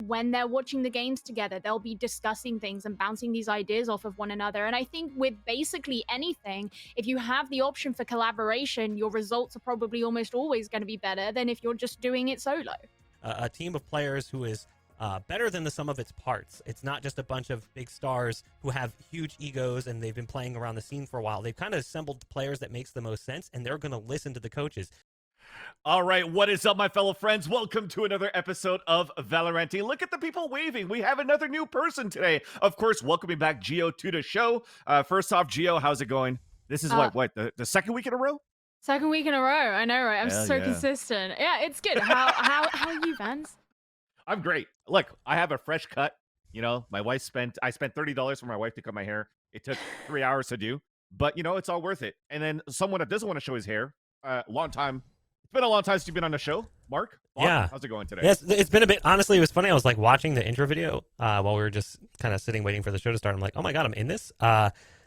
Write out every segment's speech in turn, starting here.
when they're watching the games together, they'll be discussing things and bouncing these ideas off of one another. And I think with basically anything, if you have the option for collaboration, your results are probably almost always going to be better than if you're just doing it solo. A team of players who is better than the sum of its parts. It's not just a bunch of big stars who have huge egos and they've been playing around the scene for a while. They've kind of assembled players that makes the most sense, and they're going to listen to the coaches. All right, what is up, my fellow friends? Welcome to another episode of Valoranting. Look at the people waving. We have another new person today. Of course, welcoming back Gio to the show. First off, Gio, how's it going? This is what the second week in a row? Second week in a row. I know, right? I'm Hell so yeah. consistent. Yeah, it's good. How are you, Vance? I'm great. Look, I have a fresh cut. You know, I spent $30 for my wife to cut my hair. It took 3 hours to do, but you know, it's all worth it. And then someone that doesn't want to show his hair, long time. It's been a long time since you've been on the show, Mark. Yeah. How's it going today? Yes, it's been a bit. Honestly, it was funny. I was like watching the intro video while we were just kind of sitting waiting for the show to start. I'm like, oh my God, I'm in this.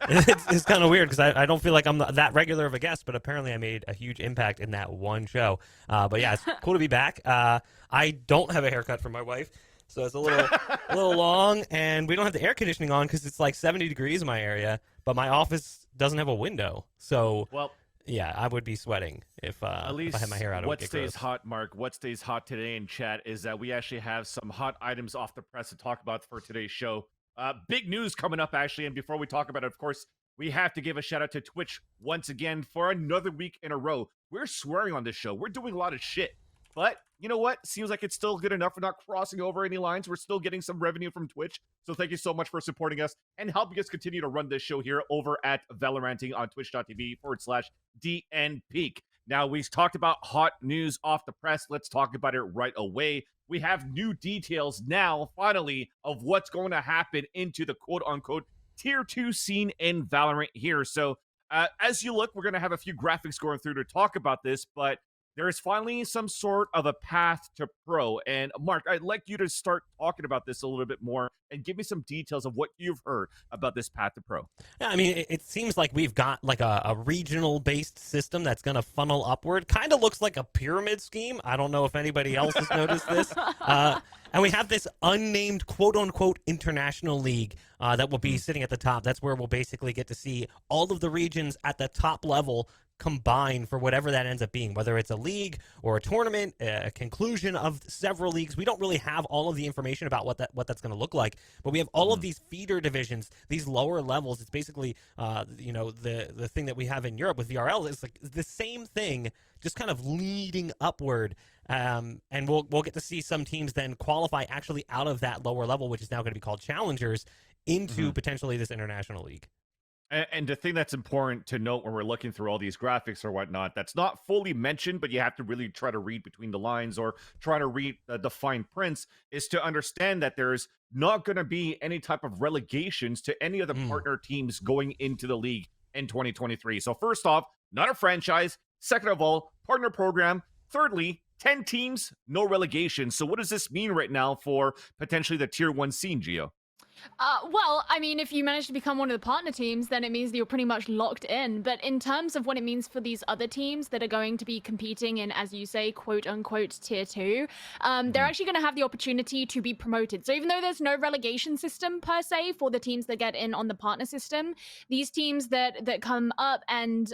It's kind of weird because I don't feel like I'm that regular of a guest, but apparently I made a huge impact in that one show. But yeah, it's cool to be back. I don't have a haircut for my wife, so it's a little long, and we don't have the air conditioning on because it's like 70 degrees in my area, but my office doesn't have a window. So well, yeah, I would be sweating if I had my hair out. What stays hot, Mark? What stays hot today in chat is that we actually have some hot items off the press to talk about for today's show. Big news coming up, actually. And before we talk about it, of course, we have to give a shout out to Twitch once again for another week in a row. We're swearing on this show. We're doing a lot of shit. But you know what? Seems like it's still good enough. We're not crossing over any lines. We're still getting some revenue from Twitch. So thank you so much for supporting us and helping us continue to run this show here over at Valoranting on twitch.tv/DNPeak. Now, we've talked about hot news off the press. Let's talk about it right away. We have new details now, finally, of what's going to happen into the quote-unquote Tier 2 scene in Valorant here. So as you look, we're going to have a few graphics going through to talk about this, but there is finally some sort of a path to pro. And Mark, I'd like you to start talking about this a little bit more and give me some details of what you've heard about this path to pro. Yeah, I mean, it seems like we've got like a regional-based system that's going to funnel upward. Kind of looks like a pyramid scheme. I don't know if anybody else has noticed this. And we have this unnamed quote-unquote international league that will be sitting at the top. That's where we'll basically get to see all of the regions at the top level combine for whatever that ends up being, whether it's a league or a tournament, a conclusion of several leagues. We don't really have all of the information about what that's going to look like, but we have all of these feeder divisions, these lower levels. It's basically, you know, the thing that we have in Europe with VRL is like the same thing, just kind of leading upward. And we'll get to see some teams then qualify actually out of that lower level, which is now going to be called challengers, into potentially this international league. And the thing that's important to note when we're looking through all these graphics or whatnot, that's not fully mentioned, but you have to really try to read between the lines or try to read the fine prints, is to understand that there's not going to be any type of relegations to any of the partner teams going into the league in 2023. So first off, not a franchise. Second of all, partner program. Thirdly, 10 teams, no relegation. So what does this mean right now for potentially the Tier 1 scene, Gio? Well, I mean, if you manage to become one of the partner teams, then it means that you're pretty much locked in. But in terms of what it means for these other teams that are going to be competing in, as you say, quote unquote, Tier 2, they're actually going to have the opportunity to be promoted. So even though there's no relegation system per se for the teams that get in on the partner system, these teams that come up and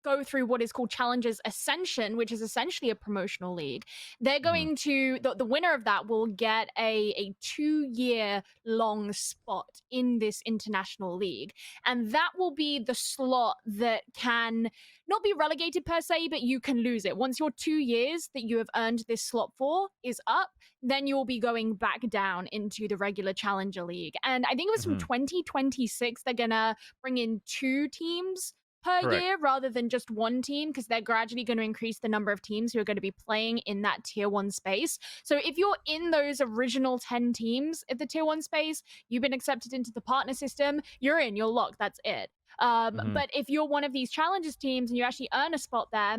go through what is called Challengers Ascension, which is essentially a promotional league. They're going to, the winner of that will get a 2-year long spot in this international league. And that will be the slot that can not be relegated per se, but you can lose it. Once your 2 years that you have earned this slot for is up, then you'll be going back down into the regular Challenger League. And I think it was from 2026, they're gonna bring in 2 teams per year rather than just one team, because they're gradually going to increase the number of teams who are going to be playing in that Tier 1 space. So if you're in those original 10 teams at the Tier 1 space, you've been accepted into the partner system, you're in, you're locked, that's it. But if you're one of these challengers teams and you actually earn a spot there,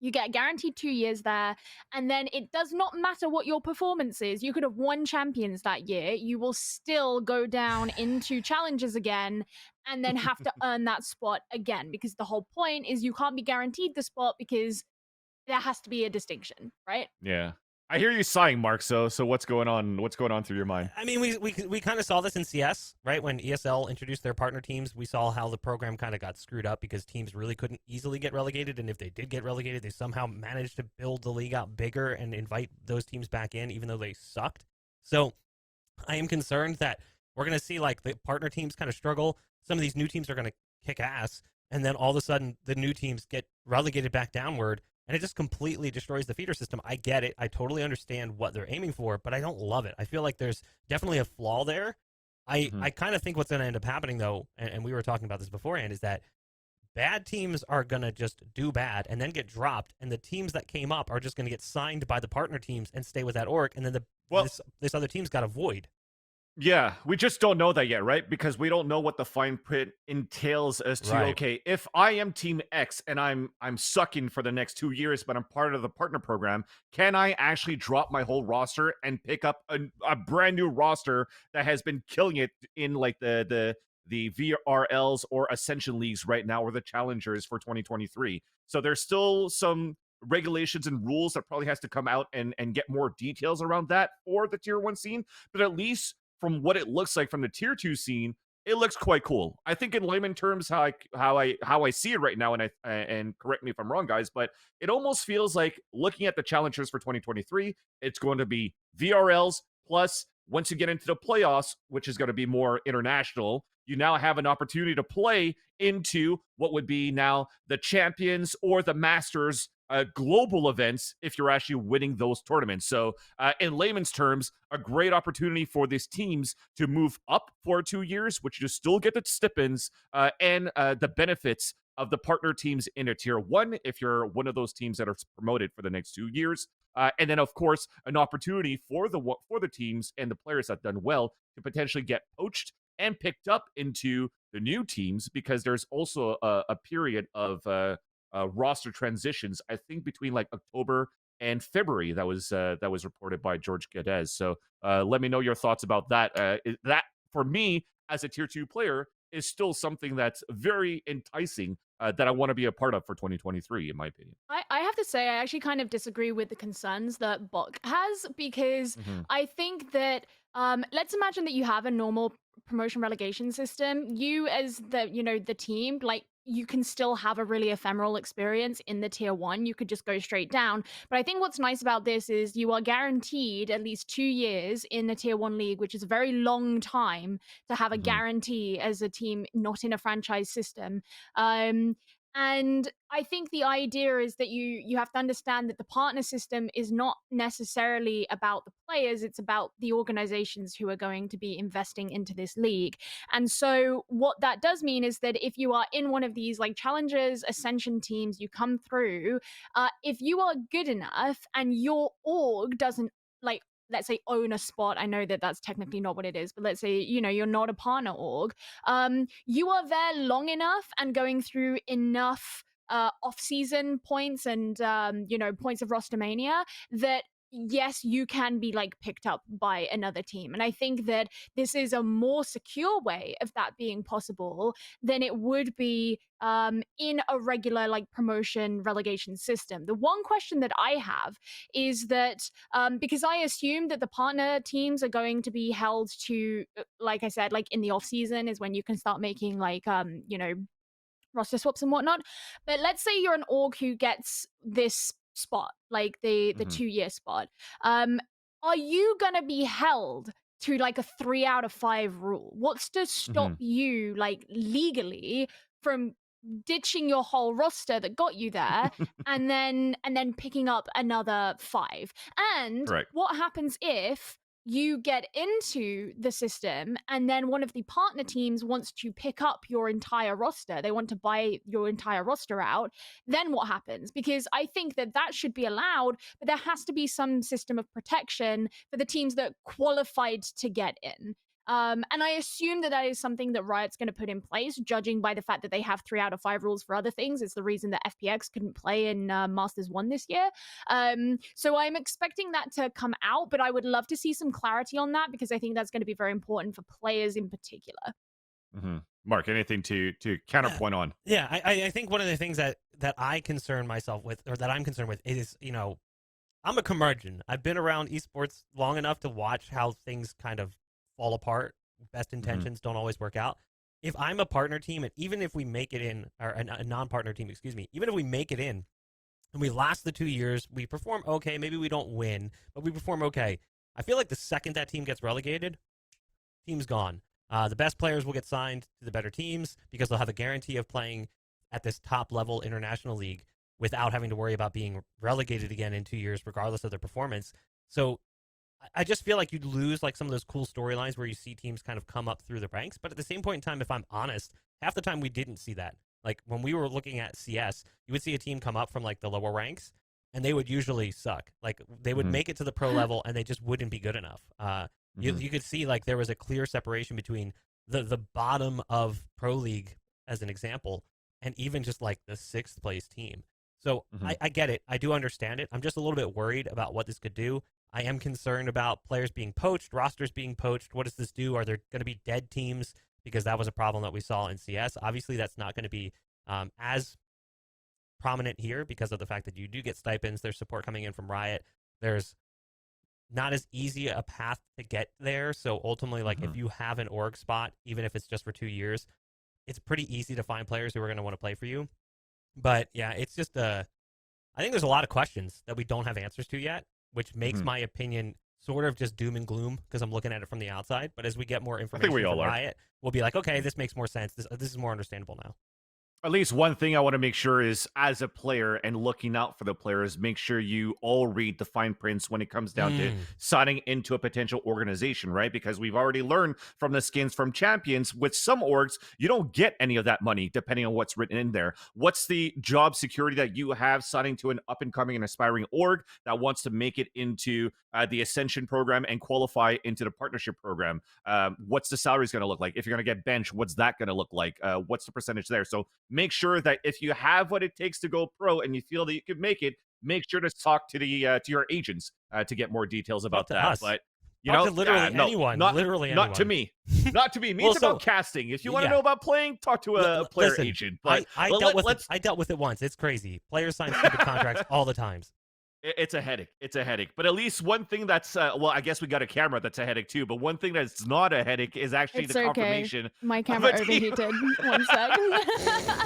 you get guaranteed 2 years there, and then it does not matter what your performance is. You could have won champions that year. You will still go down into challenges again and then have to earn that spot again, because the whole point is you can't be guaranteed the spot because there has to be a distinction, right? Yeah. I hear you sighing, Mark. So what's going on? What's going on through your mind? I mean, we kind of saw this in CS, right? When ESL introduced their partner teams, we saw how the program kind of got screwed up because teams really couldn't easily get relegated, and if they did get relegated, they somehow managed to build the league out bigger and invite those teams back in, even though they sucked. So I am concerned that we're going to see like the partner teams kind of struggle. Some of these new teams are going to kick ass, and then all of a sudden the new teams get relegated back downward. And it just completely destroys the feeder system. I get it. I totally understand what they're aiming for, but I don't love it. I feel like there's definitely a flaw there. I kind of think what's going to end up happening, though, and we were talking about this beforehand, is that bad teams are going to just do bad and then get dropped, and the teams that came up are just going to get signed by the partner teams and stay with that org, and then this other team's got a void. Yeah, we just don't know that yet, right? Because we don't know what the fine print entails as to, okay, if I am Team X and I'm sucking for the next 2 years, but I'm part of the partner program, can I actually drop my whole roster and pick up a brand new roster that has been killing it in like the VRLs or Ascension leagues right now, or the challengers for 2023? So there's still some regulations and rules that probably has to come out and get more details around that for the tier 1 scene, but at least from what it looks like from the tier 2 scene, it looks quite cool. I think in layman terms, how I see it right now, and correct me if I'm wrong, guys, but it almost feels like, looking at the challengers for 2023, it's going to be VRLs plus, once you get into the playoffs, which is going to be more international, you now have an opportunity to play into what would be now the champions or the masters global events if you're actually winning those tournaments. So in layman's terms, a great opportunity for these teams to move up for 2 years, which you still get the stipends and the benefits of the partner teams in a tier 1 if you're one of those teams that are promoted for the next 2 years. And then, of course, an opportunity for the teams and the players that have done well to potentially get poached and picked up into the new teams, because there's also a period of roster transitions, I think between like October and February, that was reported by George Gadez. So let me know your thoughts about that. That, for me, as a tier 2 player, is still something that's very enticing that I want to be a part of for 2023, in my opinion. I have to say, I actually kind of disagree with the concerns that Bok has, because I think that let's imagine that you have a normal promotion relegation system. You, as the team, like, you can still have a really ephemeral experience in the tier 1. You could just go straight down. But I think what's nice about this is you are guaranteed at least 2 years in the tier 1 league, which is a very long time to have a guarantee as a team not in a franchise system. And I think the idea is that you have to understand that the partner system is not necessarily about the players, it's about the organizations who are going to be investing into this league. And so what that does mean is that if you are in one of these like challengers, Ascension teams, you come through, if you are good enough and your org doesn't, like, let's say, own a spot. I know that that's technically not what it is, but let's say, you're not a partner org. You are there long enough and going through enough off-season points and, points of Rostermania that, yes, you can be like picked up by another team. And I think that this is a more secure way of that being possible than it would be in a regular like promotion relegation system. The one question that I have is that because I assume that the partner teams are going to be held to, like I said, like in the off season is when you can start making like roster swaps and whatnot. But let's say you're an org who gets this spot, like the 2-year spot. Are you gonna be held to like a 3 out of 5 rule? What's to stop you, like, legally from ditching your whole roster that got you there and then picking up another 5? And Correct. what happens if you get into the system and then one of the partner teams wants to pick up your entire roster, they want to buy your entire roster out? Then what happens? Because I think that should be allowed, but there has to be some system of protection for the teams that qualified to get in. And I assume that is something that Riot's going to put in place, judging by the fact that they have 3 out of 5 rules for other things. It's the reason that FPX couldn't play in Masters 1 this year. So I'm expecting that to come out, but I would love to see some clarity on that, because I think that's going to be very important for players in particular. Mark, anything to counterpoint on? Yeah, I think one of the things that I concern myself with, or that I'm concerned with, is, I'm a curmudgeon. I've been around esports long enough to watch how things kind of fall apart. Best intentions don't always work out. If I'm a partner team, and even if we make it in, or a non-partner team, excuse me, even if we make it in and we last the 2 years, we perform okay, maybe we don't win, but we perform okay. I feel like the second that team gets relegated, team's gone. The best players will get signed to the better teams because they'll have a guarantee of playing at this top level international league without having to worry about being relegated again in 2 years, regardless of their performance. So I just feel like you'd lose like some of those cool storylines where you see teams kind of come up through the ranks. But at the same point in time, if I'm honest, half the time we didn't see that. Like when we were looking at CS, you would see a team come up from like the lower ranks, and they would usually suck. Like they would make it to the pro level, and they just wouldn't be good enough. You could see like there was a clear separation between the bottom of Pro League, as an example, and even just like the 6th place team. So I get it. I do understand it. I'm just a little bit worried about what this could do. I am concerned about players being poached, rosters being poached. What does this do? Are there going to be dead teams? Because that was a problem that we saw in CS. Obviously, that's not going to be as prominent here because of the fact that you do get stipends. There's support coming in from Riot. There's not as easy a path to get there. So ultimately, like if you have an org spot, even if it's just for 2 years, it's pretty easy to find players who are going to want to play for you. But yeah, it's just I think there's a lot of questions that we don't have answers to yet, which makes my opinion sort of just doom and gloom because I'm looking at it from the outside. But as we get more information from Riot, we'll be like, okay, this makes more sense. This is more understandable now. At least one thing I want to make sure is, as a player and looking out for the players, make sure you all read the fine prints when it comes down to signing into a potential organization, right? Because we've already learned from the skins from Champions, with some orgs, you don't get any of that money depending on what's written in there. What's the job security that you have signing to an up-and-coming and aspiring org that wants to make it into the Ascension program and qualify into the partnership program? What's the salaries going to look like? If you're going to get benched, what's that going to look like? What's the percentage there? So make sure that if you have what it takes to go pro and you feel that you could make it, make sure to talk to the to your agents to get more details about that. Us. But you talk know, to literally anyone, literally not anyone. to me, not to me. Me, it's about casting. If you want to know about playing, talk to a player agent. But I dealt with it once. It's crazy. Players sign stupid contracts all the times. It's a headache. It's a headache. But at least one thing that's, well, I guess we got a camera that's a headache too. But one thing that's not a headache is actually the confirmation. My camera overheated. 1 sec.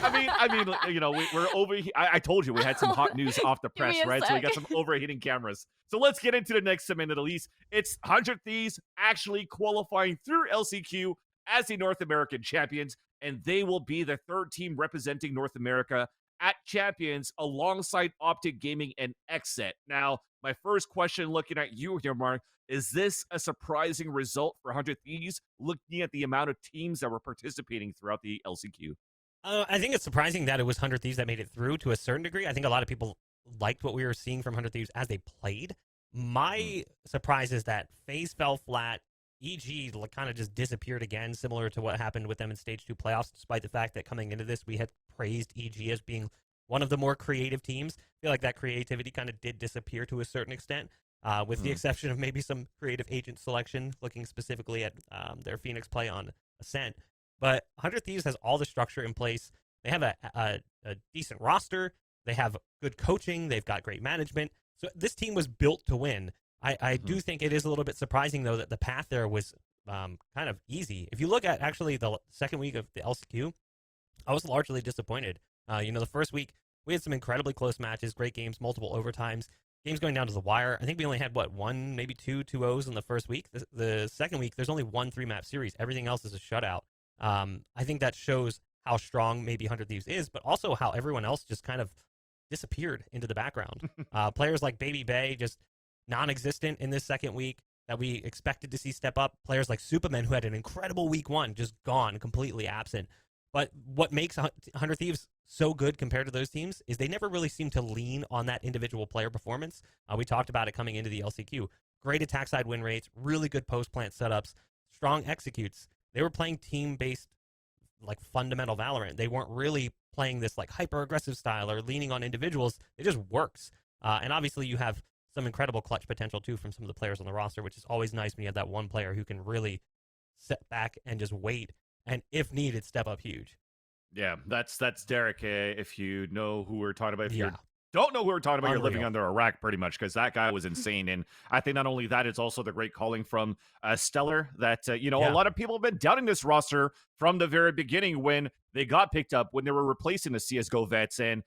I mean, you know, we're over. I told you we had some hot news off the press, right? Sec. So we got some overheating cameras. So let's get into the next segment at least. It's 100 Thieves actually qualifying through LCQ as the North American champions, and they will be the 3rd team representing North America at Champions alongside Optic Gaming and XSET. Now, my first question looking at you here, Mark, is this a surprising result for 100 Thieves looking at the amount of teams that were participating throughout the LCQ? I think it's surprising that it was 100 Thieves that made it through to a certain degree. I think a lot of people liked what we were seeing from 100 Thieves as they played. My surprise is that FaZe fell flat. EG kind of just disappeared again, similar to what happened with them in Stage 2 playoffs, despite the fact that coming into this, we had praised EG as being one of the more creative teams. I feel like that creativity kind of did disappear to a certain extent, with the exception of maybe some creative agent selection, looking specifically at their Phoenix play on Ascent. But 100 Thieves has all the structure in place. They have a decent roster. They have good coaching. They've got great management. So this team was built to win. I do think it is a little bit surprising, though, that the path there was kind of easy. If you look at actually the second week of the LCQ, I was largely disappointed. The first week, we had some incredibly close matches, great games, multiple overtimes, games going down to the wire. I think we only had, one, maybe 2-2-0s in the first week. The second week, there's only 1 3-map series. Everything else is a shutout. I think that shows how strong maybe 100 Thieves is, but also how everyone else just kind of disappeared into the background. Players like Baby Bay just non-existent in this second week that we expected to see step up. Players like Superman, who had an incredible week 1, just gone, completely absent. But what makes 100 Thieves so good compared to those teams is they never really seem to lean on that individual player performance. We talked about it coming into the LCQ. Great attack side win rates, really good post-plant setups, strong executes. They were playing team-based, like, fundamental Valorant. They weren't really playing this, like, hyper-aggressive style or leaning on individuals. It just works. And obviously you have some incredible clutch potential, too, from some of the players on the roster, which is always nice when you have that one player who can really sit back and just wait, and if needed, step up huge. Yeah, that's Derek. If you know who we're talking about, if you're don't know who we're talking about, you're living Unreal. under a rack pretty much, because that guy was insane. And I think not only that, it's also the great calling from Stellar that, a Yeah. lot of people have been doubting this roster from the very beginning when they got picked up, when they were replacing the CSGO vets. And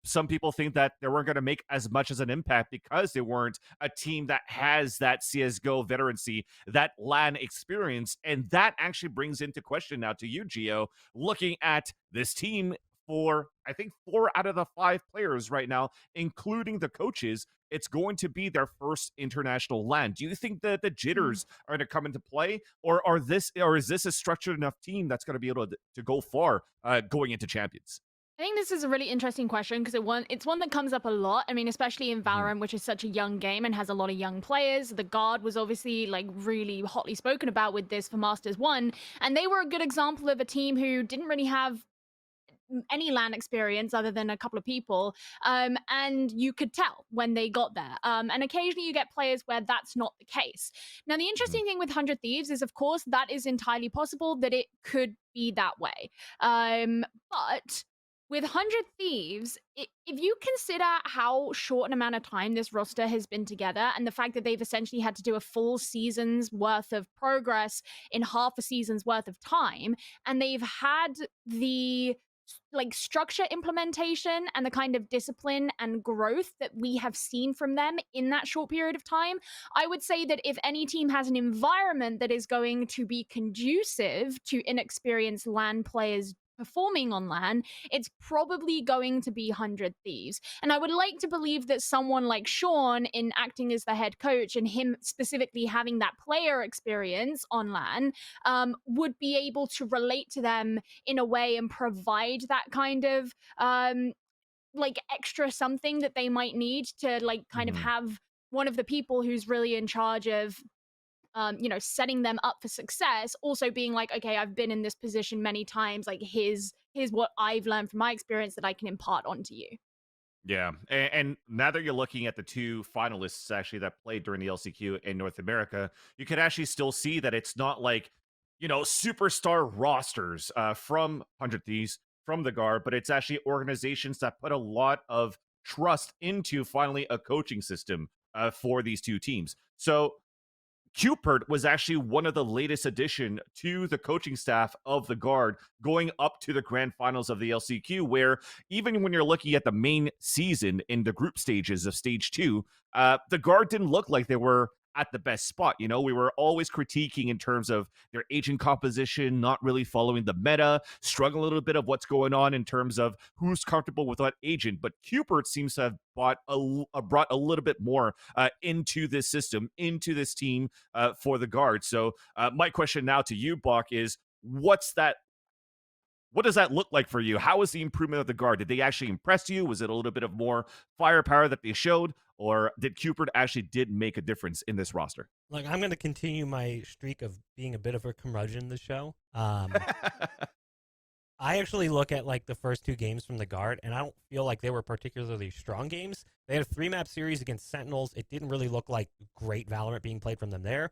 some people think that they weren't going to make as much as an impact because they weren't a team that has that CSGO veterancy, that LAN experience. And that actually brings into question now to you, Gio, looking at this team for, I think, 4 out of the 5 players right now, including the coaches. It's going to be their first international LAN. Do you think that the jitters are going to come into play, or is this a structured enough team that's going to be able to go far going into champions? I think this is a really interesting question because it's one that comes up a lot. I mean, especially in Valorant, which is such a young game and has a lot of young players. The Guard was obviously like really hotly spoken about with this for Masters 1, and they were a good example of a team who didn't really have any LAN experience other than a couple of people, and you could tell when they got there. And occasionally you get players where that's not the case. Now, the interesting thing with 100 Thieves is, of course, that is entirely possible that it could be that way. But with 100 Thieves, if you consider how short an amount of time this roster has been together and the fact that they've essentially had to do a full season's worth of progress in half a season's worth of time, and they've had the like structure implementation and the kind of discipline and growth that we have seen from them in that short period of time, I would say that if any team has an environment that is going to be conducive to inexperienced LAN players performing on LAN, it's probably going to be 100 Thieves. And I would like to believe that someone like Sean, in acting as the head coach and him specifically having that player experience on LAN, would be able to relate to them in a way and provide that kind of like extra something that they might need to like kind of have one of the people who's really in charge of setting them up for success, also being like, okay, I've been in this position many times, like here's what I've learned from my experience that I can impart onto you. Yeah, and now that you're looking at the 2 finalists actually that played during the LCQ in North America, you can actually still see that it's not like, superstar rosters from 100 Thieves, from the Guard, but it's actually organizations that put a lot of trust into finally a coaching system for these 2 teams. So qpert was actually one of the latest addition to the coaching staff of the Guard, going up to the grand finals of the LCQ, where even when you're looking at the main season in the group stages of stage 2, the Guard didn't look like they were at the best spot. We were always critiquing in terms of their agent composition, not really following the meta, struggling a little bit of what's going on in terms of who's comfortable with what agent. But qpert seems to have brought a little bit more into this system, into this team for the Guard. So my question now to you, Bach, is what does that look like for you? How is the improvement of the Guard? Did they actually impress you? Was it a little bit of more firepower that they showed? Or did qpert actually did make a difference in this roster? Look, I'm going to continue my streak of being a bit of a curmudgeon this show. I actually look at like the first 2 games from the Guard, and I don't feel like they were particularly strong games. They had a 3-map series against Sentinels. It didn't really look like great Valorant being played from them there.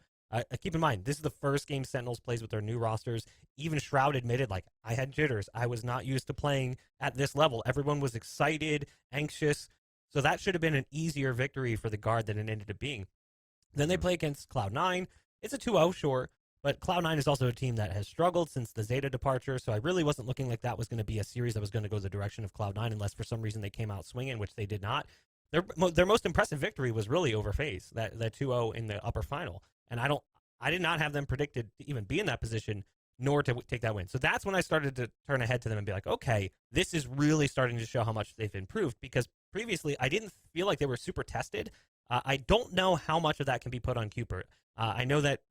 Keep in mind, this is the first game Sentinels plays with their new rosters. Even Shroud admitted, like, I had jitters. I was not used to playing at this level. Everyone was excited, anxious. So that should have been an easier victory for the Guard than it ended up being. Then they play against Cloud9. It's a 2-0, sure, but Cloud9 is also a team that has struggled since the Zeta departure, so I really wasn't looking like that was going to be a series that was going to go the direction of Cloud9 unless for some reason they came out swinging, which they did not. Their most impressive victory was really over FaZe, that 2-0 in the upper final. And I did not have them predicted to even be in that position, nor to take that win. So that's when I started to turn ahead to them and be like, okay, this is really starting to show how much they've improved, because previously I didn't feel like they were super tested. I don't know how much of that can be put on qpert. I know that,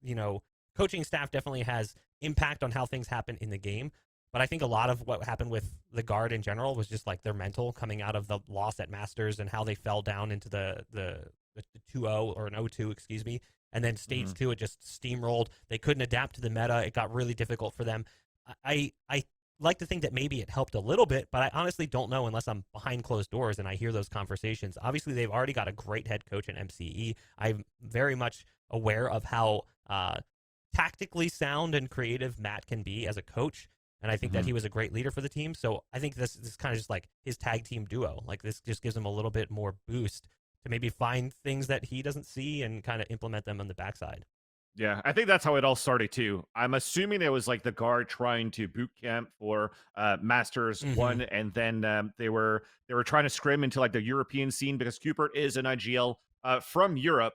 coaching staff definitely has impact on how things happen in the game, but I think a lot of what happened with the Guard in general was just like their mental coming out of the loss at Masters and how they fell down into the 2-0 or an 0-2, excuse me. And then stage 2, it just steamrolled. They couldn't adapt to the meta. It got really difficult for them. I like to think that maybe it helped a little bit, but I honestly don't know unless I'm behind closed doors and I hear those conversations. Obviously, they've already got a great head coach in MCE. I'm very much aware of how tactically sound and creative Matt can be as a coach. And I think that he was a great leader for the team. So I think this is kind of just like his tag team duo. Like this just gives him a little bit more boost to maybe find things that he doesn't see and kind of implement them on the backside. Yeah, I think that's how it all started too. I'm assuming it was like the guard trying to boot camp for Masters One, and then they were trying to scrim into like the European scene because qpert is an IGL from Europe,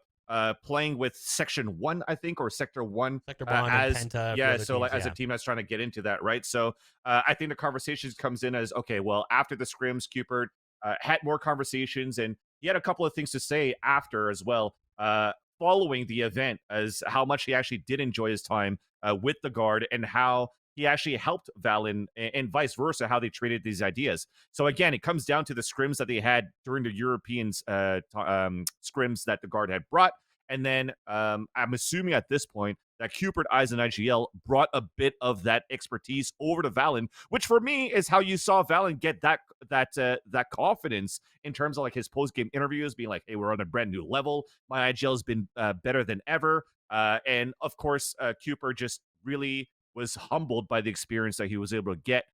playing with Section One, I think, or Sector One, Sector Bond as and Penta. yeah. So So like as a team that's trying to get into that, right? So I think the conversations comes in as okay. Well, after the scrims, qpert had more conversations, and he had a couple of things to say after as well. Following the event, as how much he actually did enjoy his time with the guard and how he actually helped Valen and vice versa, how they traded these ideas. So again, it comes down to the scrims that they had during the European scrims that the guard had brought. And then I'm assuming at this point that qpert Eyes and IGL brought a bit of that expertise over to Valen, which for me is how you saw Valen get that confidence in terms of like his post-game interviews, being like, hey, we're on a brand new level. My IGL has been better than ever. And of course, qpert just really was humbled by the experience that he was able to get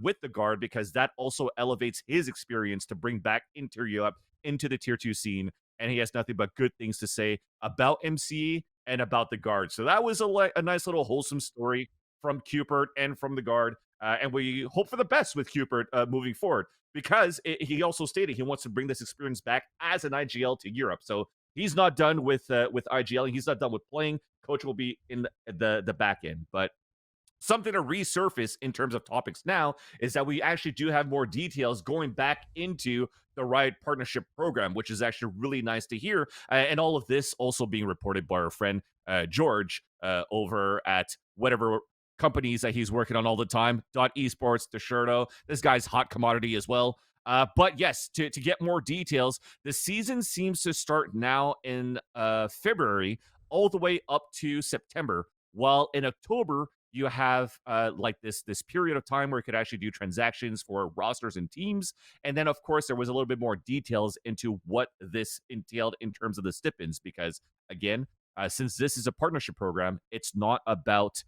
with the guard, because that also elevates his experience to bring back into Europe, into the tier 2 scene. And he has nothing but good things to say about MCE and about the guard. So that was a nice little wholesome story from qpert and from the guard. And we hope for the best with qpert moving forward, because he also stated he wants to bring this experience back as an IGL to Europe. So he's not done with IGL. He's not done with playing. Coach will be in the back end. But something to resurface in terms of topics now is that we actually do have more details going back into the Riot partnership program, which is actually really nice to hear. And all of this also being reported by our friend George over at whatever companies that he's working on all the time. Esports, Desherto. This guy's hot commodity as well. But yes, to get more details, the season seems to start now in February all the way up to September, while in October you have like this period of time where you could actually do transactions for rosters and teams. And then, of course, there was a little bit more details into what this entailed in terms of the stipends, because, again, since this is a partnership program, it's not about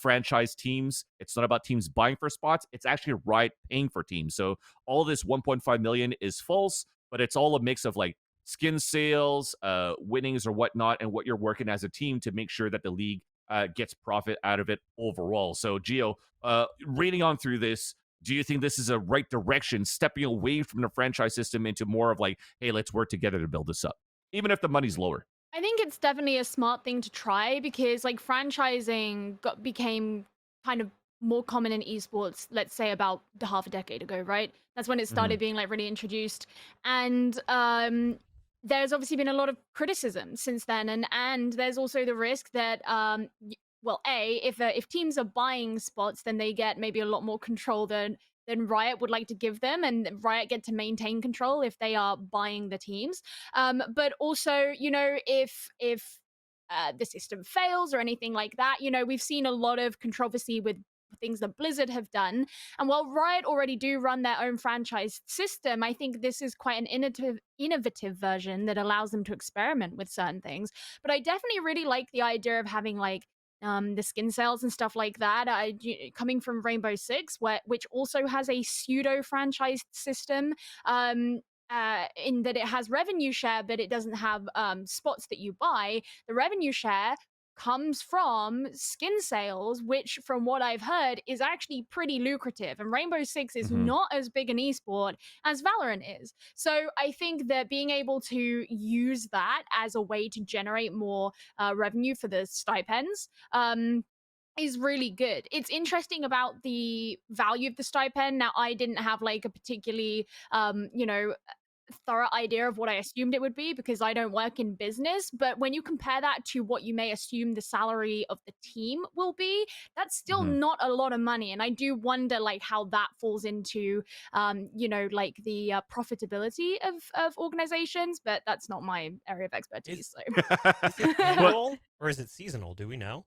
franchise teams. It's not about teams buying for spots. It's actually Riot paying for teams. So all this 1.5 million is false, but it's all a mix of like skin sales, winnings or whatnot, and what you're working as a team to make sure that the league gets profit out of it overall. So, Gio, reading on through this, do you think this is a right direction, stepping away from the franchise system into more of like, hey, let's work together to build this up, even if the money's lower? I think it's definitely a smart thing to try, because like franchising became kind of more common in esports, let's say about half a decade ago, right? That's when it started being like really introduced. And there's obviously been a lot of criticism since then, and there's also the risk that well, if teams are buying spots, then they get maybe a lot more control than Riot would like to give them, and Riot get to maintain control if they are buying the teams. But also, you know, if the system fails or anything like that, you know, we've seen a lot of controversy with things that Blizzard have done. And while Riot already do run their own franchise system, I think this is quite an innovative version that allows them to experiment with certain things. But I definitely really like the idea of having like the skin sales and stuff like that. Coming from Rainbow Six, which also has a pseudo franchise system. In that it has revenue share, but it doesn't have spots that you buy. The revenue share comes from skin sales, which from what I've heard is actually pretty lucrative. And Rainbow Six is not as big an esport as Valorant is. So I think that being able to use that as a way to generate more revenue for the stipends is really good. It's interesting about the value of the stipend. Now, I didn't have like a particularly, thorough idea of what I assumed it would be, because I don't work in business. But when you compare that to what you may assume the salary of the team will be, that's still not a lot of money. And I do wonder like how that falls into, like the profitability of organizations. But that's not my area of expertise. Is it annual or is it seasonal? Do we know?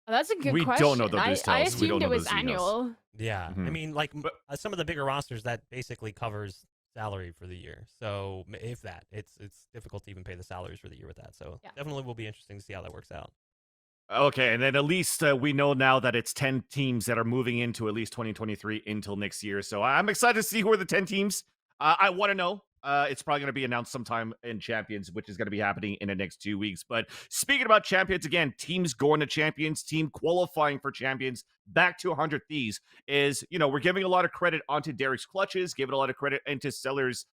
Oh, that's a good We question. don't know the details. I We assumed don't it know was those details. annual. Yeah. I mean, like some of the bigger rosters, that basically covers salary for the year. So if that, it's difficult to even pay the salaries for the year with that. So definitely will be interesting to see how that works out. Okay, and then at least we know now that it's 10 teams that are moving into at least 2023 until next year. So I'm excited to see who are the 10 teams. I want to know. It's probably going to be announced sometime in Champions, which is going to be happening in the next 2 weeks. But speaking about Champions, again, teams going to Champions, team qualifying for Champions, back to 100 Thieves is, we're giving a lot of credit onto Derek's clutches, giving a lot of credit into Sellers'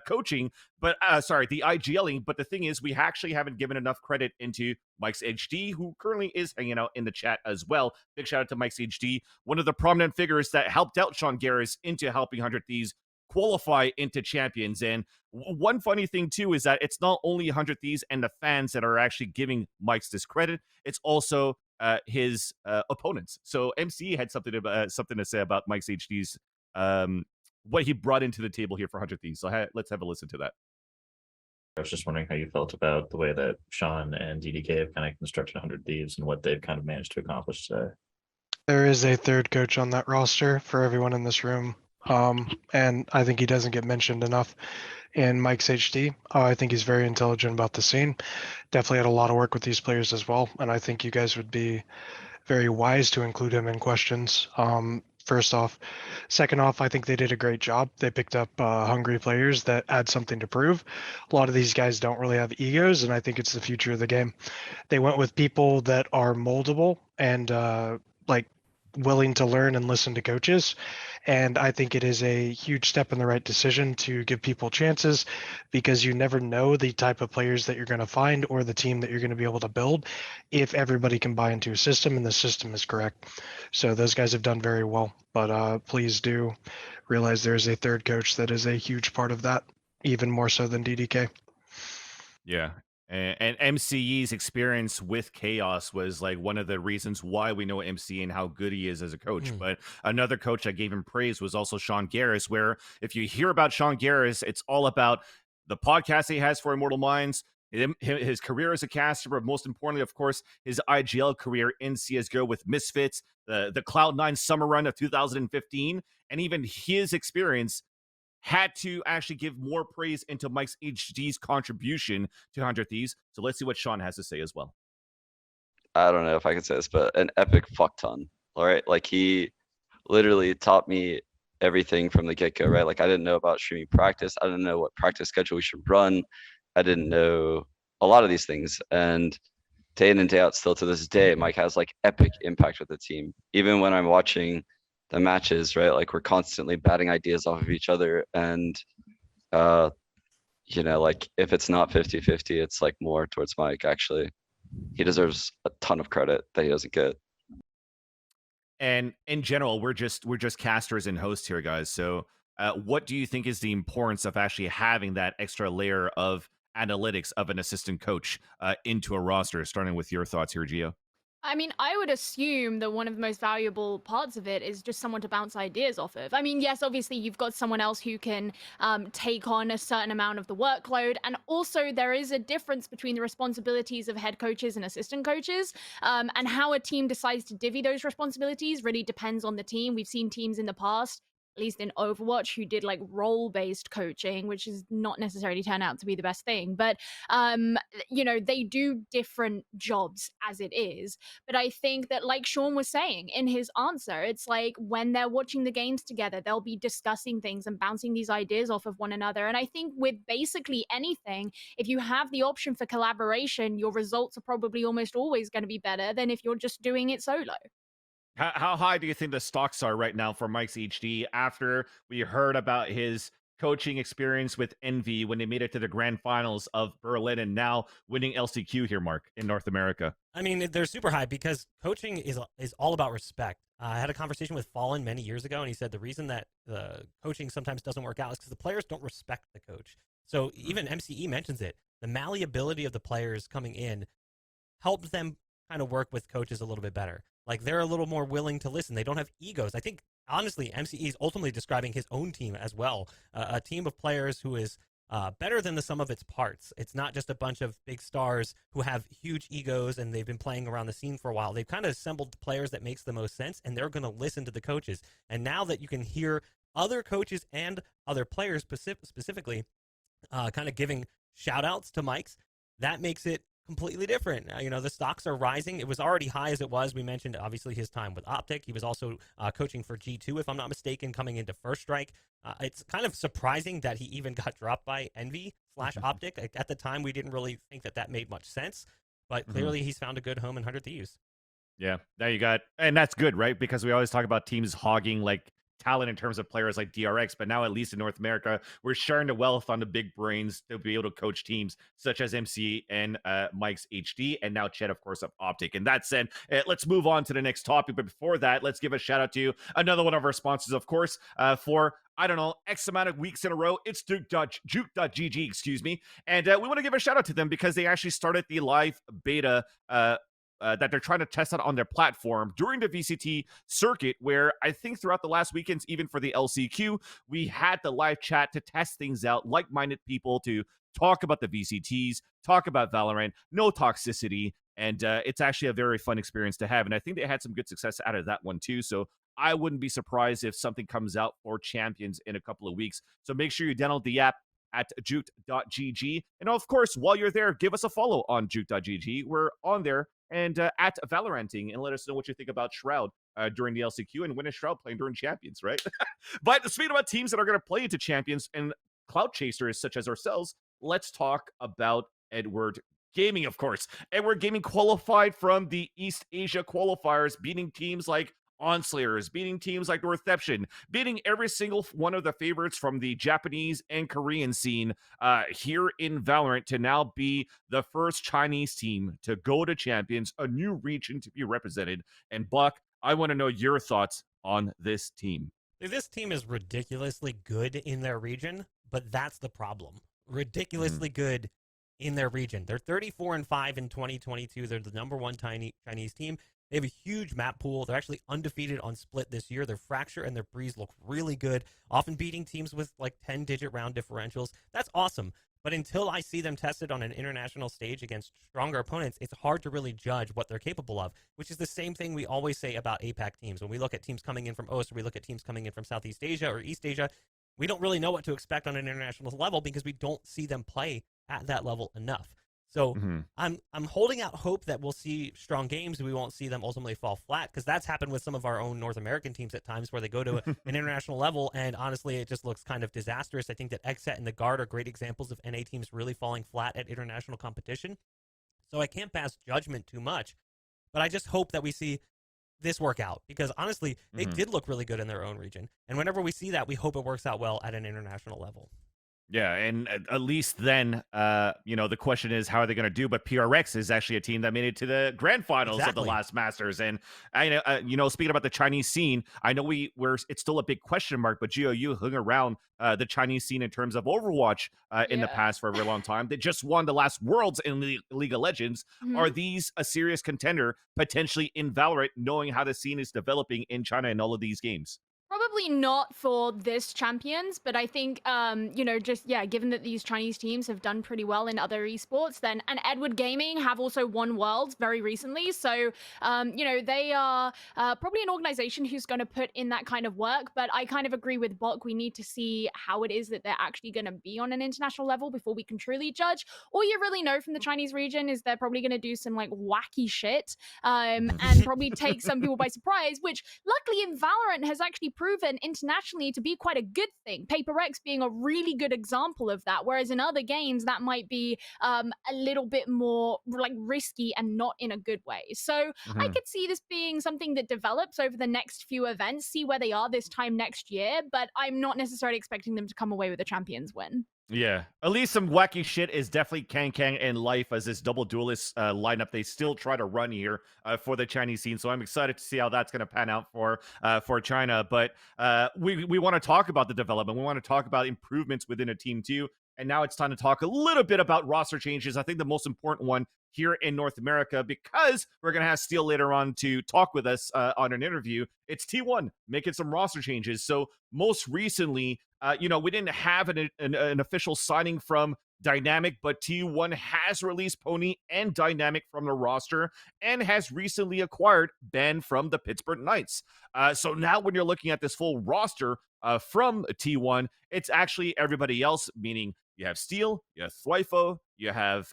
coaching, but the IGLing. But the thing is, we actually haven't given enough credit into MikesHD, who currently is hanging out in the chat as well. Big shout out to MikesHD, one of the prominent figures that helped out Sean Garris into helping 100 Thieves qualify into Champions. And one funny thing too is that it's not only 100 Thieves and the fans that are actually giving Mike's this credit, it's also his opponents. So MCE had something to say about Mike's HD's what he brought into the table here for 100 Thieves. So let's have a listen to that. I was just wondering how you felt about the way that Sean and EDG have kind of constructed 100 Thieves and what they've kind of managed to accomplish today. There is a third coach on that roster for everyone in this room. And I think he doesn't get mentioned enough in MikesHD. I think he's very intelligent about the scene. Definitely had a lot of work with these players as well. And I think you guys would be very wise to include him in questions. First off. Second off, I think they did a great job. They picked up hungry players that had something to prove. A lot of these guys don't really have egos, and I think it's the future of the game. They went with people that are moldable and willing to learn and listen to coaches. And I think it is a huge step in the right decision to give people chances, because you never know the type of players that you're going to find or the team that you're going to be able to build if everybody can buy into a system and the system is correct. So those guys have done very well, but please do realize there's a third coach that is a huge part of that, even more so than DDK. Yeah. And MCE's experience with Chaos was like one of the reasons why we know MCE and how good he is as a coach. But another coach that gave him praise was also Sean Garris, where if you hear about Sean Garris, it's all about the podcast he has for Immortal Minds, his career as a caster, but most importantly, of course, his IGL career in CSGO with Misfits, the Cloud9 summer run of 2015, and even his experience had to actually give more praise into Mike's HD's contribution to 100 Thieves. So let's see what Sean has to say as well. I don't know if I can say this, but an epic fuck ton. All right. Like, he literally taught me everything from the get-go, right? Like, I didn't know about streaming practice. I didn't know what practice schedule we should run. I didn't know a lot of these things. And day in and day out, still to this day, Mike has like epic impact with the team. Even when I'm watching the matches, right? Like, we're constantly batting ideas off of each other. And, like, if it's not 50-50, it's like more towards Mike, actually. He deserves a ton of credit that he doesn't get. And in general, we're just casters and hosts here, guys. So what do you think is the importance of actually having that extra layer of analytics of an assistant coach into a roster? Starting with your thoughts here, Gio. I mean, I would assume that one of the most valuable parts of it is just someone to bounce ideas off of. I mean, yes, obviously you've got someone else who can take on a certain amount of the workload. And also there is a difference between the responsibilities of head coaches and assistant coaches. And how a team decides to divvy those responsibilities really depends on the team. We've seen teams in the past, at least in Overwatch, who did like role-based coaching, which is not necessarily turned out to be the best thing. But, they do different jobs as it is. But I think that, like Sean was saying in his answer, it's like when they're watching the games together, they'll be discussing things and bouncing these ideas off of one another. And I think with basically anything, if you have the option for collaboration, your results are probably almost always going to be better than if you're just doing it solo. How high do you think the stocks are right now for Mike's HD after we heard about his coaching experience with Envy when they made it to the grand finals of Berlin and now winning LCQ here, Mark, in North America? I mean, they're super high because coaching is all about respect. I had a conversation with Fallen many years ago, and he said the reason that the coaching sometimes doesn't work out is because the players don't respect the coach. So even MCE mentions it. The malleability of the players coming in helps them kind of work with coaches a little bit better. Like, they're a little more willing to listen. They don't have egos. I think, honestly, MCE is ultimately describing his own team as well. A team of players who is better than the sum of its parts. It's not just a bunch of big stars who have huge egos and they've been playing around the scene for a while. They've kind of assembled players that makes the most sense, and they're going to listen to the coaches. And now that you can hear other coaches and other players specifically kind of giving shout-outs to Mike's, that makes it completely different. The stocks are rising. It was already high as it was. We mentioned, obviously, his time with Optic. He was also coaching for G2, if I'm not mistaken, coming into First Strike. It's kind of surprising that he even got dropped by Envy/Optic. At the time, we didn't really think that made much sense, but clearly he's found a good home in 100 Thieves. Yeah, now you got, and that's good, right? Because we always talk about teams hogging like talent in terms of players like DRX, but now at least in North America, we're sharing the wealth on the big brains to be able to coach teams such as MC and MikesHD, and now Chet, of course, of Optic. And that said, let's move on to the next topic. But before that, let's give a shout out to another one of our sponsors, of course, for I don't know, X amount of weeks in a row. It's Juke.gg, excuse me. And we want to give a shout out to them because they actually started the live beta that they're trying to test out on their platform during the VCT circuit, where I think throughout the last weekends, even for the LCQ, we had the live chat to test things out, like-minded people to talk about the VCTs, talk about Valorant, no toxicity, and it's actually a very fun experience to have, and I think they had some good success out of that one too, so I wouldn't be surprised if something comes out for Champions in a couple of weeks, so make sure you download the app at juke.gg, and of course, while you're there, give us a follow on juke.gg. We're on there, and at Valoranting, and let us know what you think about Shroud during the LCQ and when is Shroud playing during Champions, right? But speaking about teams that are going to play into Champions and cloud chasers such as ourselves, let's talk about Edward Gaming, of course. Edward Gaming qualified from the East Asia qualifiers, beating teams like Onslayers, beating teams like Northception, beating every single one of the favorites from the Japanese and Korean scene here in Valorant to now be the first Chinese team to go to Champions, a new region to be represented. And Buck, I want to know your thoughts on this team. This team is ridiculously good in their region, but that's the problem. Ridiculously good in their region. They're 34-5 in 2022. They're the number one Chinese team. They have a huge map pool. They're actually undefeated on Split this year. Their Fracture and their Breeze look really good, often beating teams with like 10-digit round differentials. That's awesome. But until I see them tested on an international stage against stronger opponents, it's hard to really judge what they're capable of, which is the same thing we always say about APAC teams. When we look at teams coming in from OS, or we look at teams coming in from Southeast Asia or East Asia, we don't really know what to expect on an international level because we don't see them play at that level enough. So I'm holding out hope that we'll see strong games and we won't see them ultimately fall flat, because that's happened with some of our own North American teams at times where they go to an international level and honestly it just looks kind of disastrous. I think that XSET and the Guard are great examples of NA teams really falling flat at international competition. So I can't pass judgment too much, but I just hope that we see this work out, because honestly, they did look really good in their own region. And whenever we see that, we hope it works out well at an international level. Yeah, and at least then, the question is, how are they going to do? But PRX is actually a team that made it to the grand finals of the last Masters. And, speaking about the Chinese scene, I know it's still a big question mark, but GOU hung around the Chinese scene in terms of Overwatch in the past for a very long time. They just won the last Worlds in League of Legends. Are these a serious contender potentially in Valorant, knowing how the scene is developing in China in all of these games? Probably not for this Champions, but I think, given that these Chinese teams have done pretty well in other esports, then, and Edward Gaming have also won Worlds very recently. So, they are probably an organization who's going to put in that kind of work, but I kind of agree with Bok. We need to see how it is that they're actually going to be on an international level before we can truly judge. All you really know from the Chinese region is they're probably going to do some like wacky shit, and probably take some people by surprise, which luckily in Valorant has actually proven internationally to be quite a good thing. Paper X being a really good example of that, whereas in other games that might be a little bit more like risky and not in a good way. So I could see this being something that develops over the next few events, see where they are this time next year, but I'm not necessarily expecting them to come away with a Champions win. Yeah, at least some wacky shit is definitely Kang and Life as this double duelist lineup they still try to run here for the Chinese scene. So I'm excited to see how that's going to pan out for China. But we want to talk about the development. We want to talk about improvements within a team too. And now it's time to talk a little bit about roster changes. I think the most important one here in North America, because we're going to have Steele later on to talk with us on an interview. It's T1 making some roster changes. So most recently, we didn't have an official signing from Dynamic, but T1 has released Pony and Dynamic from the roster and has recently acquired Ben from the Pittsburgh Knights. So now when you're looking at this full roster from T1, it's actually everybody else, meaning you have Steel, you have Thwifo, you have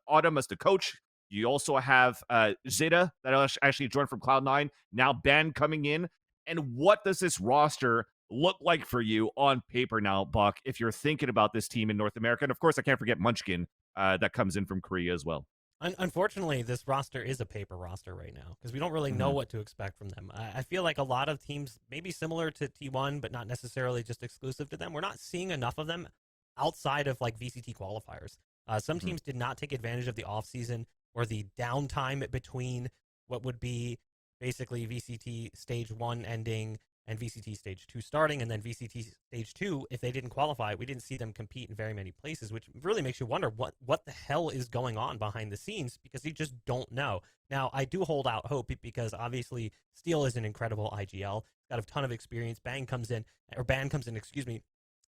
Autumn as the coach, You also have Zeta that actually joined from Cloud9. Now Ben coming in. And what does this roster look like for you on paper now, Buck, if you're thinking about this team in North America? And of course, I can't forget Munchkin that comes in from Korea as well. Unfortunately, this roster is a paper roster right now because we don't really know what to expect from them. I feel like a lot of teams, maybe similar to T1, but not necessarily just exclusive to them. We're not seeing enough of them outside of like VCT qualifiers. Some teams did not take advantage of the offseason or the downtime between what would be basically VCT Stage 1 ending and VCT Stage 2 starting, and then VCT Stage 2, if they didn't qualify, we didn't see them compete in very many places, which really makes you wonder what the hell is going on behind the scenes, because you just don't know. Now, I do hold out hope because obviously Steel is an incredible IGL, got a ton of experience. Ban comes in, excuse me,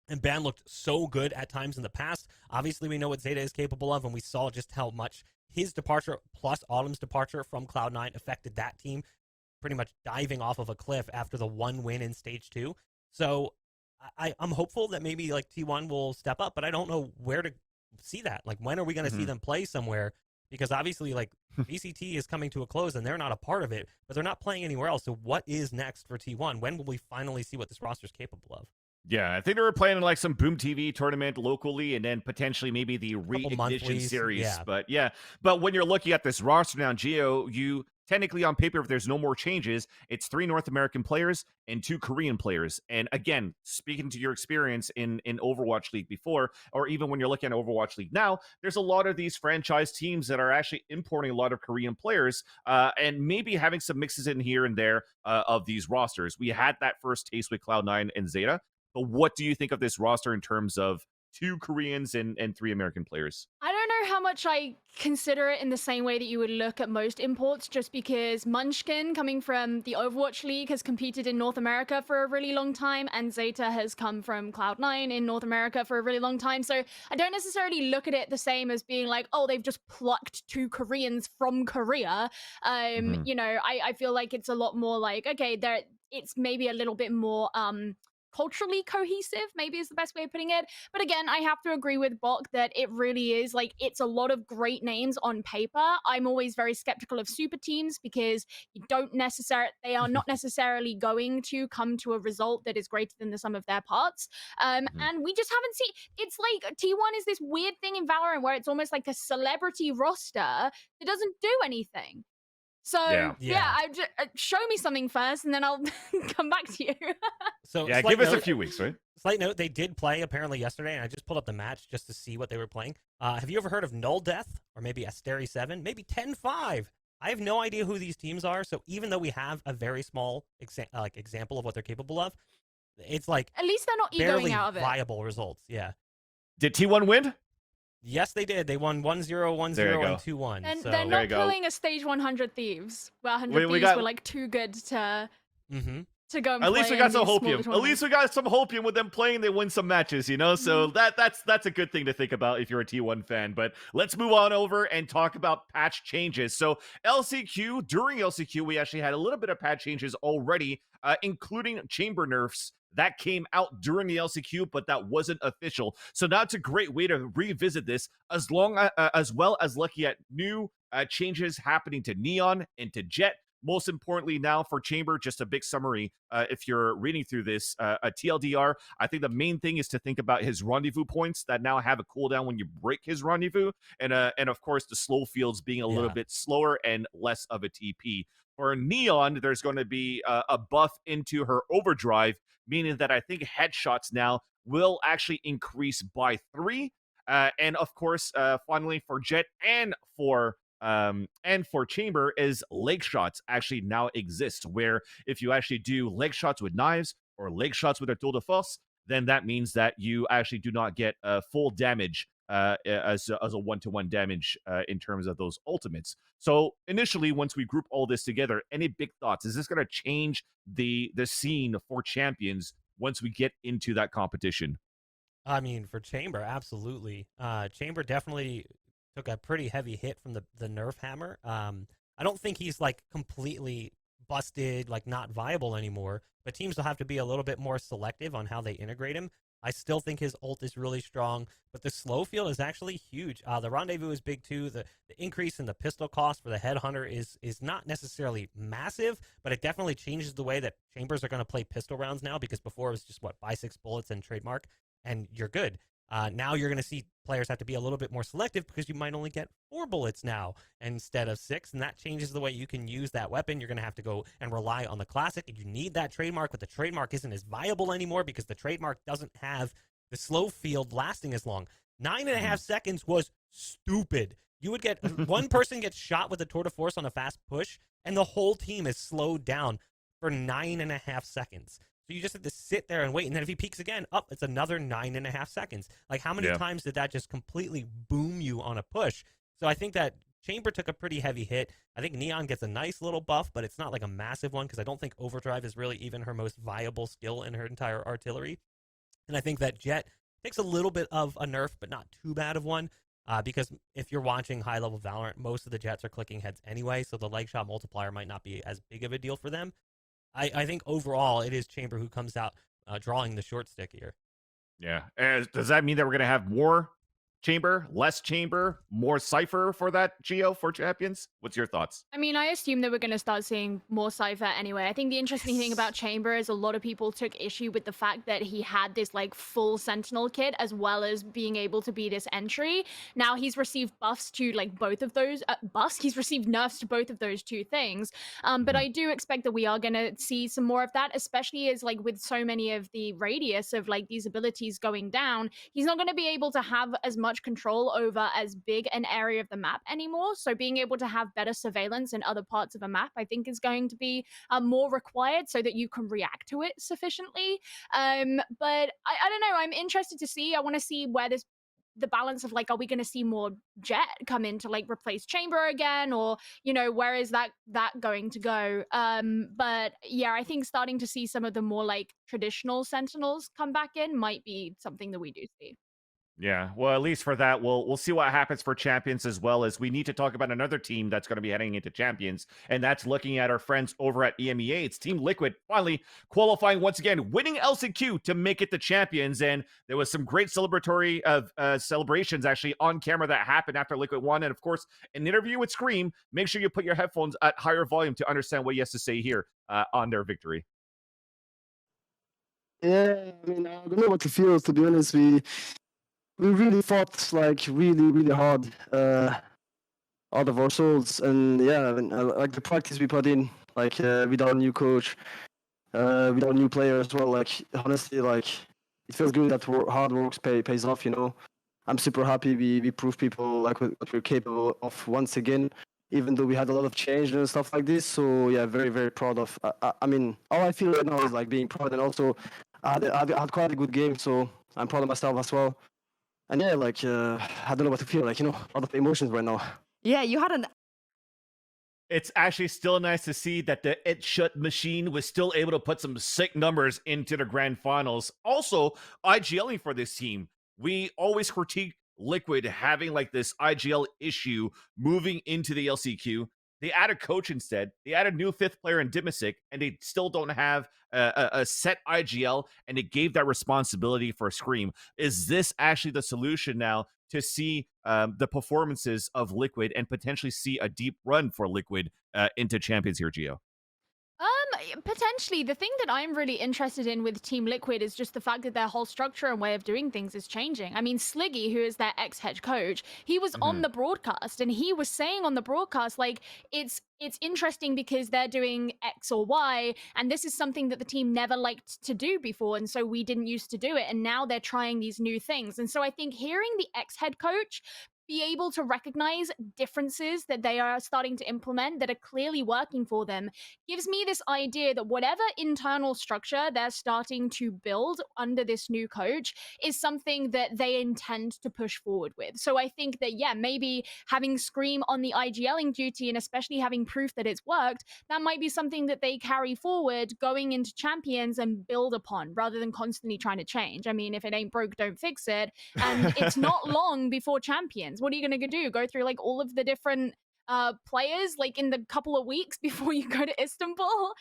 and Ban looked so good at times in the past. Obviously, we know what Zeta is capable of, and we saw just how much his departure plus Autumn's departure from Cloud9 affected that team, pretty much diving off of a cliff after the one win in Stage 2. So I'm hopeful that maybe like T1 will step up, but I don't know where to see that. Like, when are we going to see them play somewhere? Because obviously, like, VCT is coming to a close and they're not a part of it, but they're not playing anywhere else. So what is next for T1? When will we finally see what this roster is capable of? Yeah, I think they were playing in like some Boom TV tournament locally, and then potentially maybe the Reignition series. Yeah. But when you're looking at this roster now, Gio, you technically on paper, if there's no more changes, it's 3 North American players and 2 Korean players. And again, speaking to your experience in Overwatch League before, or even when you're looking at Overwatch League now, there's a lot of these franchise teams that are actually importing a lot of Korean players and maybe having some mixes in here and there of these rosters. We had that first taste with Cloud9 and Zeta. But what do you think of this roster in terms of 2 Koreans and 3 American players? I don't know how much I consider it in the same way that you would look at most imports, just because Munchkin, coming from the Overwatch League, has competed in North America for a really long time, and Zeta has come from Cloud9 in North America for a really long time. So I don't necessarily look at it the same as being like, oh, they've just plucked 2 Koreans from Korea. You know, I feel like it's a lot more like, okay, it's maybe a little bit more culturally cohesive, maybe is the best way of putting it. But again, I have to agree with Bok that it really is like, it's a lot of great names on paper. I'm always very skeptical of super teams because they are not necessarily going to come to a result that is greater than the sum of their parts. And we just haven't seen, it's like T1 is this weird thing in Valorant where it's almost like a celebrity roster that doesn't do anything. So show me something first, and then I'll come back to you. So yeah, give us a few weeks, right? Slight note: they did play apparently yesterday, and I just pulled up the match just to see what they were playing. Have you ever heard of Null Death or maybe Asteri 7, maybe 10-5? I have no idea who these teams are. So even though we have a very small example of what they're capable of, it's like at least they're not barely egoing out of it. viable results. Yeah. Did T1 win? Yes, they did. They won 1-0, 1-0, and 2-1. And so. they're not pulling a stage 100 Thieves, where 100 Thieves were like too good to go and At least we got some hopium. At least we got some hopium with them playing. They win some matches, you know. So that's a good thing to think about if you're a T1 fan. But let's move on over and talk about patch changes. So LCQ, during LCQ, we actually had a little bit of patch changes already, including chamber nerfs that came out during the LCQ, but that wasn't official. So now it's a great way to revisit this, as well as looking at new changes happening to Neon and to Jet. Most importantly now for Chamber, just a big summary. If you're reading through this, a TLDR, I think the main thing is to think about his rendezvous points that now have a cooldown when you break his rendezvous. And of course, the slow fields being a little bit slower and less of a TP. For Neon, there's going to be a buff into her overdrive, meaning that I think headshots now will actually increase by 3. And of course, finally for Jet and for Chamber is leg shots actually now exist, where if you actually do leg shots with knives or leg shots with a tour de force, then that means that you actually do not get full damage as a 1-to-1 damage in terms of those ultimates. So initially, once we group all this together, any big thoughts? Is this going to change the scene for champions once we get into that competition? I mean, for Chamber, absolutely. Chamber definitely took a pretty heavy hit from the nerf hammer. I don't think he's like completely busted, like not viable anymore, but teams will have to be a little bit more selective on how they integrate him. I still think his ult is really strong, but the slow field is actually huge. The rendezvous is big too. The increase in the pistol cost for the headhunter is not necessarily massive, but it definitely changes the way that chambers are going to play pistol rounds now, because before it was just buy 6 bullets and trademark and you're good. Now you're going to see players have to be a little bit more selective because you might only get 4 bullets now instead of 6, and that changes the way you can use that weapon. You're going to have to go and rely on the classic, and you need that trademark, but the trademark isn't as viable anymore because the trademark doesn't have the slow field lasting as long. 9.5 seconds was stupid. You would get one person gets shot with a tour de force on a fast push, and the whole team is slowed down for 9.5 seconds. So you just have to sit there and wait. And then if he peeks again, it's another 9.5 seconds. Like, how many times did that just completely boom you on a push? So I think that Chamber took a pretty heavy hit. I think Neon gets a nice little buff, but it's not like a massive one, because I don't think Overdrive is really even her most viable skill in her entire artillery. And I think that Jet takes a little bit of a nerf, but not too bad of one. Because if you're watching high-level Valorant, most of the Jets are clicking heads anyway, so the leg shot multiplier might not be as big of a deal for them. I think overall it is Chamber who comes out drawing the short stick here. Yeah. Does that mean that we're going to have more Chamber, less Chamber, more Cypher for that Geo for champions? What's your thoughts? I mean, I assume that we're going to start seeing more Cypher anyway. I think the interesting thing about Chamber is a lot of people took issue with the fact that he had this like full Sentinel kit as well as being able to be this entry. Now he's received buffs to like both of those buffs. He's received nerfs to both of those two things. But I do expect that we are going to see some more of that, especially as like with so many of the radius of like these abilities going down, he's not going to be able to have as much control over as big an area of the map anymore. So being able to have better surveillance in other parts of a map, I think, is going to be more required so that you can react to it sufficiently. But I don't know. I'm interested to see. I want to see where the balance of like, are we going to see more Jet come in to like replace Chamber again, or where is that going to go? But yeah, I think starting to see some of the more like traditional Sentinels come back in might be something that we do see. Yeah, well, at least for that, we'll see what happens for champions, as well as we need to talk about another team that's going to be heading into champions, and that's looking at our friends over at EMEA. It's Team Liquid finally qualifying once again, winning LCQ to make it to champions, and there was some great celebratory celebrations actually on camera that happened after Liquid won, and of course, an interview with Scream. Make sure you put your headphones at higher volume to understand what he has to say here on their victory. Yeah, I mean, I don't know what it feels, to be honest. We really fought like really hard out of our souls, and yeah, I mean, like the practice we put in, like with our new coach, with our new player as well. Like honestly, like it feels good that hard work pays off. I'm super happy we proved people like what we're capable of once again, even though we had a lot of change and stuff like this. So yeah, very proud of. I mean, all I feel right now is like being proud, and also I had quite a good game, so I'm proud of myself as well. And yeah, like, I don't know what to feel like, a lot of emotions right now. Yeah, you had an... It's actually still nice to see that the It Shut machine was still able to put some sick numbers into the grand finals. Also, IGLing for this team. We always critique Liquid having like this IGL issue moving into the LCQ. They added coach instead. They added new 5th player in Dimisic, and they still don't have a set IGL, and it gave that responsibility for Scream. Is this actually the solution now to see the performances of Liquid and potentially see a deep run for Liquid into champions here, Gio? Potentially. The thing that I'm really interested in with Team Liquid is just the fact that their whole structure and way of doing things is changing. I mean, Sliggy, who is their ex-head coach, he was on the broadcast, and he was saying on the broadcast, like, it's interesting because they're doing X or Y, and this is something that the team never liked to do before, and so we didn't used to do it, and now they're trying these new things. And so I think hearing the ex-head coach be able to recognize differences that they are starting to implement that are clearly working for them gives me this idea that whatever internal structure they're starting to build under this new coach is something that they intend to push forward with. So I think that, yeah, maybe having Scream on the IGLing duty, and especially having proof that it's worked, that might be something that they carry forward going into champions and build upon, rather than constantly trying to change. I mean, if it ain't broke, don't fix it. And it's not long before champions. What are you going to do? Go through like all of the different players like in the couple of weeks before you go to Istanbul?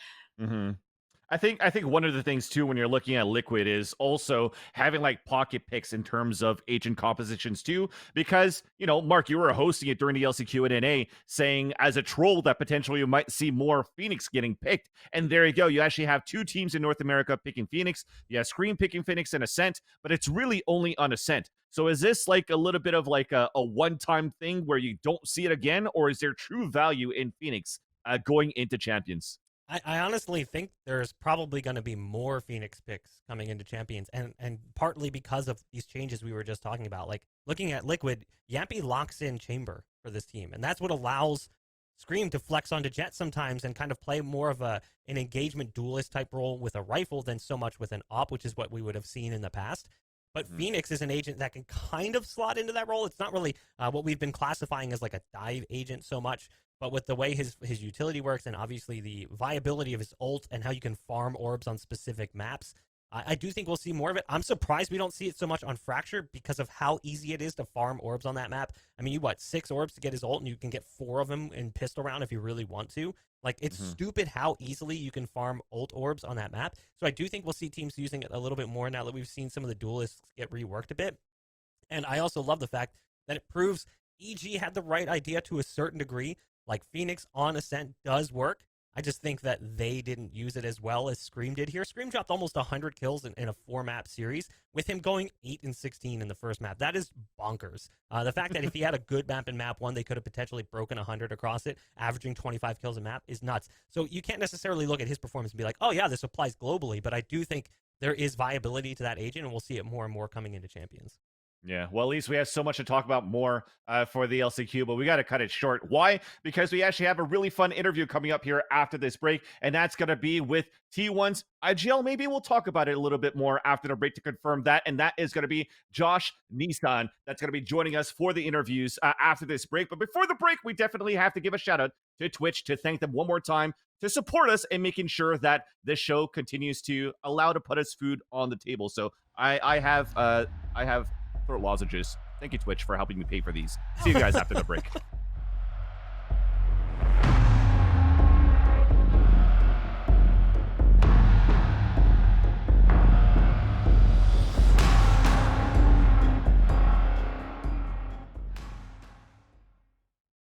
I think one of the things too when you're looking at Liquid is also having like pocket picks in terms of agent compositions too, because Mark, you were hosting it during the LCQ and NA, saying as a troll that potentially you might see more Phoenix getting picked, and there you go. You actually have two teams in North America picking Phoenix. You have Scream picking Phoenix and Ascent, but it's really only on Ascent. So is this like a little bit of like a one-time thing where you don't see it again, or is there true value in Phoenix going into Champions? I honestly think there's probably going to be more Phoenix picks coming into Champions, and partly because of these changes we were just talking about. Like, looking at Liquid, Yampy locks in Chamber for this team, and that's what allows Scream to flex onto Jet sometimes and kind of play more of an engagement duelist type role with a rifle than so much with an op, which is what we would have seen in the past. But Phoenix is an agent that can kind of slot into that role. It's not really what we've been classifying as like a dive agent so much, but with the way his utility works and obviously the viability of his ult and how you can farm orbs on specific maps, I do think we'll see more of it. I'm surprised we don't see it so much on Fracture because of how easy it is to farm orbs on that map. I mean, 6 orbs to get his ult, and you can get 4 of them in pistol round if you really want to. Like, it's stupid how easily you can farm ult orbs on that map. So I do think we'll see teams using it a little bit more now that we've seen some of the duelists get reworked a bit. And I also love the fact that it proves EG had the right idea to a certain degree. Like, Phoenix on Ascent does work. I just think that they didn't use it as well as Scream did here. Scream dropped almost 100 kills in a 4-map series, with him going 8 and 16 in the first map. That is bonkers. The fact that if he had a good map in map 1, they could have potentially broken 100 across it, averaging 25 kills a map, is nuts. So you can't necessarily look at his performance and be like, oh yeah, this applies globally, but I do think there is viability to that agent, and we'll see it more and more coming into Champions. Yeah, well, at least we have so much to talk about more for the LCQ, but we got to cut it short. Why? Because we actually have a really fun interview coming up here after this break, and that's going to be with T1's IGL. Maybe we'll talk about it a little bit more after the break to confirm that, and that is going to be Josh Nissan. That's going to be joining us for the interviews after this break. But before the break, we definitely have to give a shout out to Twitch to thank them one more time to support us in making sure that this show continues to allow to put us food on the table. So I have throat lozenges. Thank you, Twitch, for helping me pay for these. See you guys after the break.